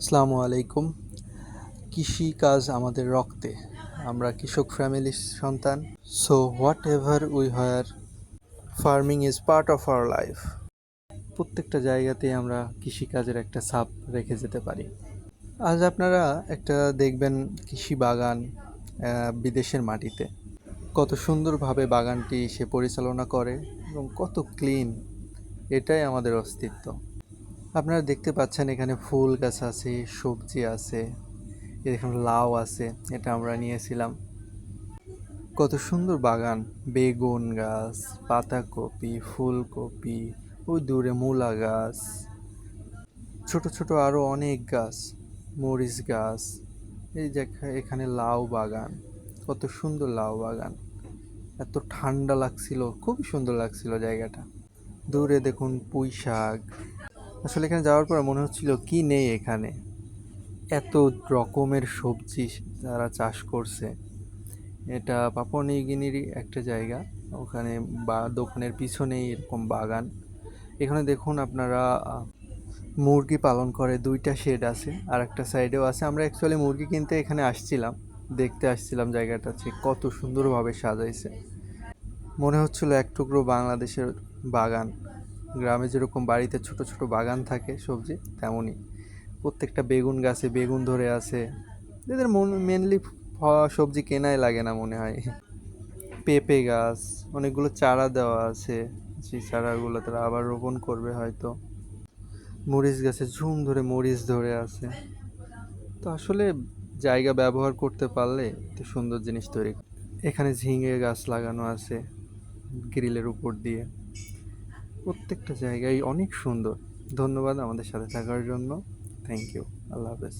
আসসালামু আলাইকুম। কৃষিকাজ আমাদের রক্তে। আমরা কৃষক ফ্যামিলির সন্তান। So what ever we hire, farming is part of our life. প্রত্যেকটা জায়গাতেই আমরা কৃষিকাজের একটা ছাপ রেখে যেতে পারি। আজ আপনারা একটা দেখবেন কৃষি বাগান বিদেশের মাটিতে। কত সুন্দরভাবে বাগানটি সে পরিচালনা করে এবং কত ক্লিন, এটাই আমাদের অস্তিত্ব। আপনারা দেখতে পাচ্ছেন এখানে ফুল গাছ আছে, সবজি আছে, এখানে লাউ আছে, এটা আমরা নিয়েছিলাম। কত সুন্দর বাগান, বেগুন গাছ, পাতাকপি, ফুলকপি, ওই দূরে মূলা গাছ, ছোট ছোট আরো অনেক গাছ, মরিচ গাছ। এই যে এখানে লাউ বাগান, কত সুন্দর লাউ বাগান। এত ঠান্ডা লাগছিল, খুবই সুন্দর লাগছিল জায়গাটা। দূরে দেখুন পুঁই শাক। আসলে এখানে যাওয়ার পর মনে হচ্ছিল কি নেই এখানে, এত রকমের সবজি তারা চাষ করছে। এটা পাপুয়া নিউ গিনিরই একটা জায়গা, ওখানে বা দোকানের পিছনেই এরকম বাগান। এখানে দেখুন আপনারা মুরগি পালন করে, দুইটা শেড আছে, আর একটা সাইডেও আছে। আমরা অ্যাকচুয়ালি মুরগি কিনতে এখানে আসছিলাম, দেখতে আসছিলাম জায়গাটা যে কত সুন্দরভাবে সাজাইছে। মনে হচ্ছিল এক টুকরো বাংলাদেশের বাগান। গ্রামে যেরকম বাড়িতে ছোট ছোট বাগান থাকে সবজি, তেমনই। প্রত্যেকটা বেগুন গাছে বেগুন ধরে আছে। এদের মেনলি সবজি কেনাই লাগে না মনে হয়। পেঁপে গাছ, অনেকগুলো চারা দেওয়া আছে, সেই চারাগুলো তারা আবার রোপণ করবে হয়তো। মরিচ গাছে ঝুম ধরে মরিচ ধরে আছে। তো আসলে জায়গা ব্যবহার করতে পারলে তো সুন্দর জিনিস তৈরি। এখানে ঝিঙে গাছ লাগানো আছে গ্রিলের উপর দিয়ে। প্রত্যেকটা জায়গায় অনেক সুন্দর। ধন্যবাদ আমাদের সাথে থাকার জন্য। Thank you. আল্লাহ হাফেজ।